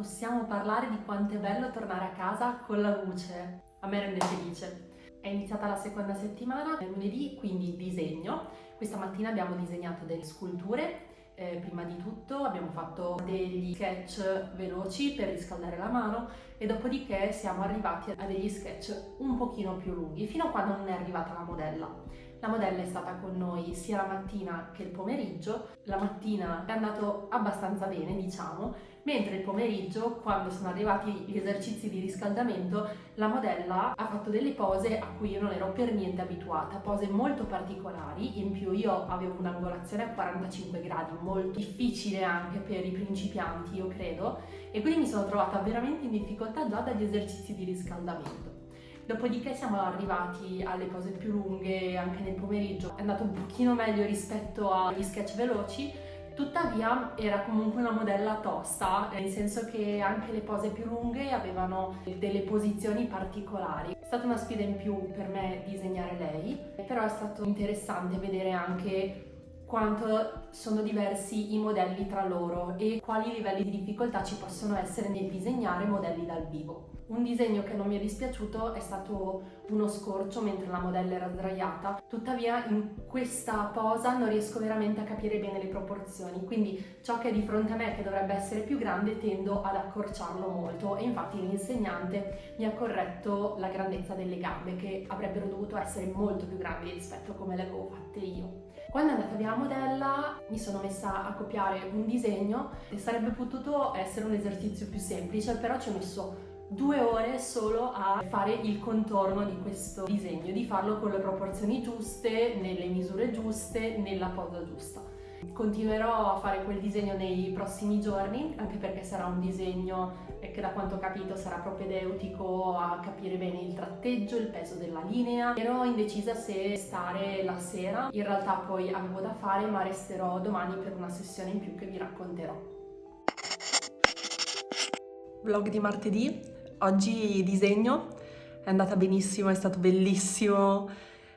possiamo parlare di quanto è bello tornare a casa con la luce. A me rende felice. È iniziata la seconda settimana, è lunedì, quindi disegno. Questa mattina abbiamo disegnato delle sculture. Prima di tutto abbiamo fatto degli sketch veloci per riscaldare la mano e dopodiché siamo arrivati a degli sketch un pochino più lunghi, fino a quando non è arrivata la modella. La modella è stata con noi sia la mattina che il pomeriggio. La mattina è andato abbastanza bene, diciamo, mentre il pomeriggio, quando sono arrivati gli esercizi di riscaldamento, la modella ha fatto delle pose a cui io non ero per niente abituata, pose molto particolari. In più io avevo un'angolazione a 45 gradi, molto difficile anche per i principianti, io credo, e quindi mi sono trovata veramente in difficoltà già dagli esercizi di riscaldamento. Dopodiché siamo arrivati alle pose più lunghe anche nel pomeriggio, è andato un pochino meglio rispetto agli sketch veloci, tuttavia era comunque una modella tosta, nel senso che anche le pose più lunghe avevano delle posizioni particolari. È stata una sfida in più per me disegnare lei, però è stato interessante vedere anche quanto sono diversi i modelli tra loro e quali livelli di difficoltà ci possono essere nel disegnare modelli dal vivo. Un disegno che non mi è dispiaciuto è stato uno scorcio mentre la modella era sdraiata, tuttavia in questa posa non riesco veramente a capire bene le proporzioni, quindi ciò che è di fronte a me che dovrebbe essere più grande tendo ad accorciarlo molto e infatti l'insegnante mi ha corretto la grandezza delle gambe che avrebbero dovuto essere molto più grandi rispetto a come le avevo fatte io. Quando è andata via la modella mi sono messa a copiare un disegno e sarebbe potuto essere un esercizio più semplice, però ci ho messo 2 ore solo a fare il contorno di questo disegno, di farlo con le proporzioni giuste, nelle misure giuste, nella posa giusta. Continuerò a fare quel disegno nei prossimi giorni, anche perché sarà un disegno che da quanto ho capito sarà propedeutico a capire bene il tratteggio, il peso della linea. Ero indecisa se stare la sera, in realtà poi avevo da fare, ma resterò domani per una sessione in più che vi racconterò. Vlog di martedì. Oggi disegno, è andata benissimo, è stato bellissimo,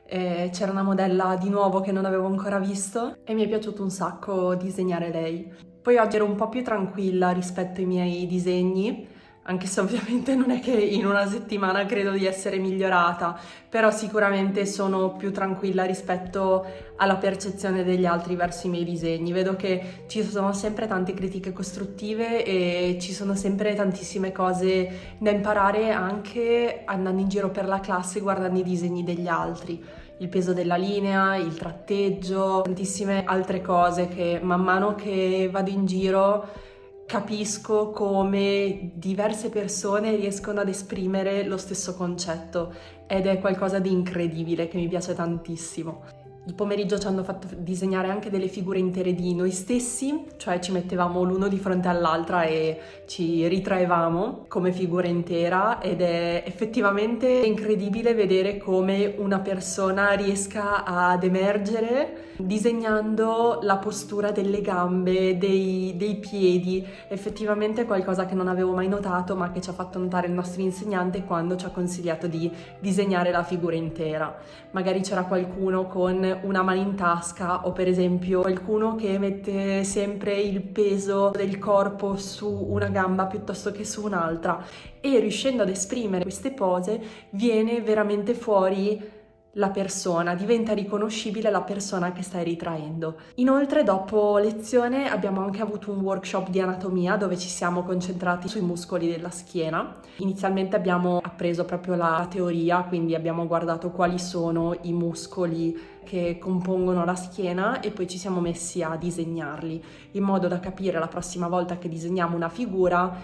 c'era una modella di nuovo che non avevo ancora visto e mi è piaciuto un sacco disegnare lei. Poi oggi ero un po' più tranquilla rispetto ai miei disegni, anche se ovviamente non è che in una settimana credo di essere migliorata, però sicuramente sono più tranquilla rispetto alla percezione degli altri verso i miei disegni. Vedo che ci sono sempre tante critiche costruttive e ci sono sempre tantissime cose da imparare anche andando in giro per la classe guardando i disegni degli altri. Il peso della linea, il tratteggio, tantissime altre cose che man mano che vado in giro capisco come diverse persone riescono ad esprimere lo stesso concetto ed è qualcosa di incredibile che mi piace tantissimo. Il pomeriggio ci hanno fatto disegnare anche delle figure intere di noi stessi, cioè ci mettevamo l'uno di fronte all'altra e ci ritraevamo come figura intera ed è effettivamente incredibile vedere come una persona riesca ad emergere disegnando la postura delle gambe, dei piedi. Effettivamente è qualcosa che non avevo mai notato ma che ci ha fatto notare il nostro insegnante quando ci ha consigliato di disegnare la figura intera. Magari c'era qualcuno con una mano in tasca o per esempio qualcuno che mette sempre il peso del corpo su una gamba piuttosto che su un'altra e riuscendo ad esprimere queste pose viene veramente fuori la persona, diventa riconoscibile la persona che stai ritraendo. Inoltre dopo lezione abbiamo anche avuto un workshop di anatomia dove ci siamo concentrati sui muscoli della schiena. Inizialmente abbiamo appreso proprio la teoria, quindi abbiamo guardato quali sono i muscoli che compongono la schiena e poi ci siamo messi a disegnarli in modo da capire la prossima volta che disegniamo una figura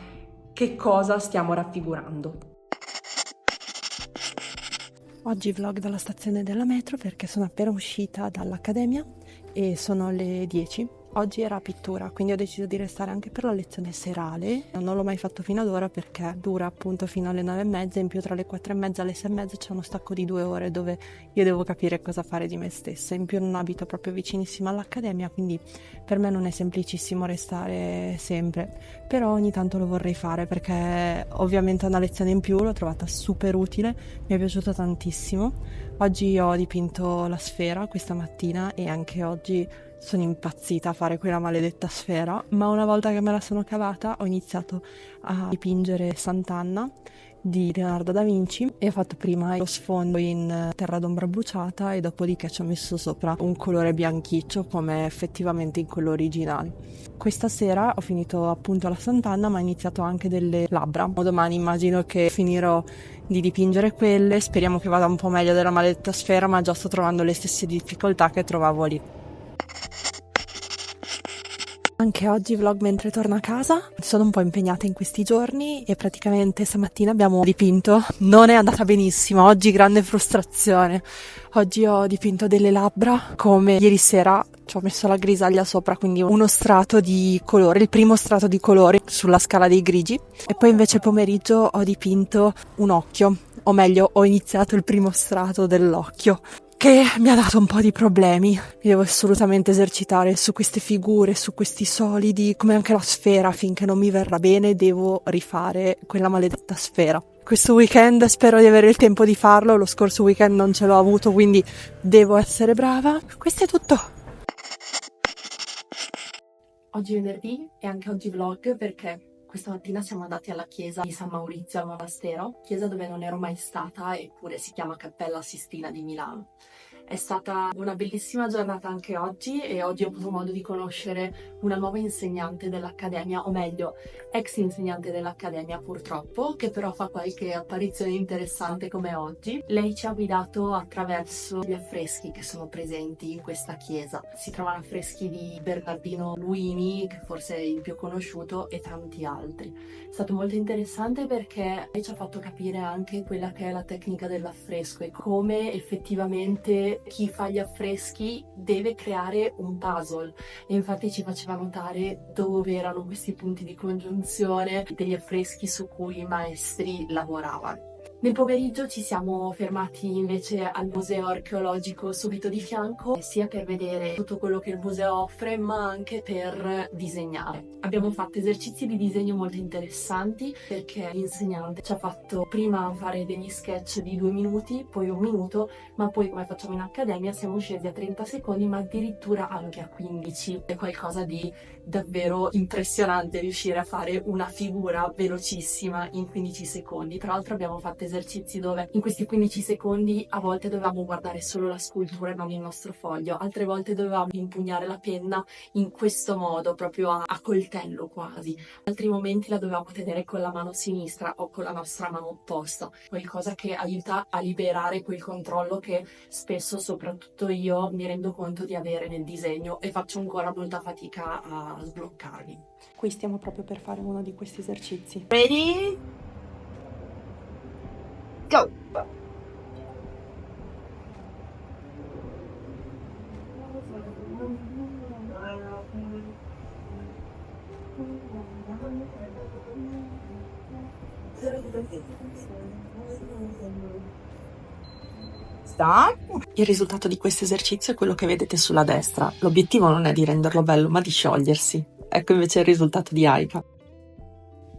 che cosa stiamo raffigurando. Oggi vlog dalla stazione della metro perché sono appena uscita dall'accademia e sono le 10. Oggi era pittura, quindi ho deciso di restare anche per la lezione serale. Non l'ho mai fatto fino ad ora perché dura appunto fino alle 9:30, in più tra le 4:30 e le 6:30 c'è uno stacco di 2 ore dove io devo capire cosa fare di me stessa. In più non abito proprio vicinissima all'accademia, quindi per me non è semplicissimo restare sempre, però ogni tanto lo vorrei fare perché ovviamente è una lezione in più, l'ho trovata super utile, mi è piaciuta tantissimo. Oggi ho dipinto la sfera questa mattina e anche oggi Sono impazzita a fare quella maledetta sfera, ma una volta che me la sono cavata ho iniziato a dipingere Sant'Anna di Leonardo da Vinci e ho fatto prima lo sfondo in terra d'ombra bruciata e dopodiché ci ho messo sopra un colore bianchiccio come effettivamente in quello originale. Questa sera ho finito appunto la Sant'Anna, ma ho iniziato anche delle labbra. Domani immagino che finirò di dipingere quelle, speriamo che vada un po' meglio della maledetta sfera, ma già sto trovando le stesse difficoltà che trovavo lì. Anche oggi vlog mentre torno a casa, sono un po' impegnata in questi giorni e praticamente stamattina abbiamo dipinto, non è andata benissimo, oggi grande frustrazione, oggi ho dipinto delle labbra come ieri sera ci ho messo la grisaglia sopra, quindi uno strato di colore, il primo strato di colore sulla scala dei grigi e poi invece pomeriggio ho dipinto un occhio, o meglio ho iniziato il primo strato dell'occhio, che mi ha dato un po' di problemi. Mi devo assolutamente esercitare su queste figure, su questi solidi, come anche la sfera, finché non mi verrà bene devo rifare quella maledetta sfera. Questo weekend spero di avere il tempo di farlo, lo scorso weekend non ce l'ho avuto, quindi devo essere brava. Questo è tutto. Oggi è venerdì e anche oggi vlog perché questa mattina siamo andati alla chiesa di San Maurizio al monastero, chiesa dove non ero mai stata, eppure si chiama Cappella Sistina di Milano. È stata una bellissima giornata anche oggi e oggi ho avuto modo di conoscere una nuova insegnante dell'Accademia, o meglio, ex insegnante dell'Accademia purtroppo, che però fa qualche apparizione interessante come oggi. Lei ci ha guidato attraverso gli affreschi che sono presenti in questa chiesa. Si trovano affreschi di Bernardino Luini, che forse è il più conosciuto, e tanti altri. È stato molto interessante perché lei ci ha fatto capire anche quella che è la tecnica dell'affresco e come effettivamente chi fa gli affreschi deve creare un puzzle, e infatti ci faceva notare dove erano questi punti di congiunzione degli affreschi su cui i maestri lavoravano. Nel pomeriggio ci siamo fermati invece al museo archeologico subito di fianco, sia per vedere tutto quello che il museo offre, ma anche per disegnare. Abbiamo fatto esercizi di disegno molto interessanti perché l'insegnante ci ha fatto prima fare degli sketch di 2 minuti, poi 1 minuto, ma poi, come facciamo in accademia, siamo scesi a 30 secondi, ma addirittura anche a 15. È qualcosa di davvero impressionante riuscire a fare una figura velocissima in 15 secondi. Tra l'altro abbiamo fatto esercizi dove in questi 15 secondi a volte dovevamo guardare solo la scultura e non il nostro foglio, altre volte dovevamo impugnare la penna in questo modo, proprio a coltello quasi, altri momenti la dovevamo tenere con la mano sinistra o con la nostra mano opposta, qualcosa che aiuta a liberare quel controllo che spesso, soprattutto io, mi rendo conto di avere nel disegno e faccio ancora molta fatica a sbloccarmi. Qui stiamo proprio per fare uno di questi esercizi. Ready? Go! Stop! Il risultato di questo esercizio è quello che vedete sulla destra. L'obiettivo non è di renderlo bello, ma di sciogliersi. Ecco invece il risultato di Aika.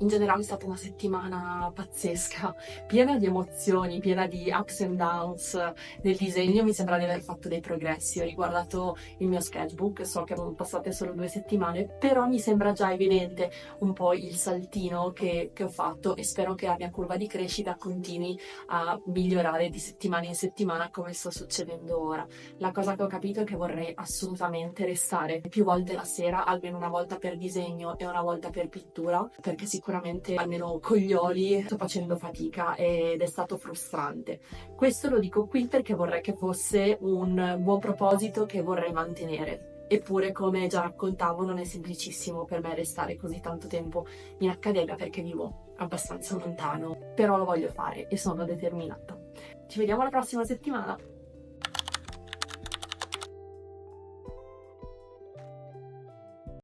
In generale è stata una settimana pazzesca, piena di emozioni, piena di ups and downs. Nel disegno mi sembra di aver fatto dei progressi. Ho riguardato il mio sketchbook, so che sono passate solo 2 settimane, però mi sembra già evidente un po' il saltino che ho fatto e spero che la mia curva di crescita continui a migliorare di settimana in settimana come sta succedendo ora. La cosa che ho capito è che vorrei assolutamente restare più volte la sera, almeno una volta per disegno e una volta per pittura, perché sicuramente almeno con gli oli sto facendo fatica ed è stato frustrante. Questo lo dico qui perché vorrei che fosse un buon proposito che vorrei mantenere. Eppure, come già raccontavo, non è semplicissimo per me restare così tanto tempo in accademia perché vivo abbastanza lontano, però lo voglio fare e sono determinata. Ci vediamo la prossima settimana!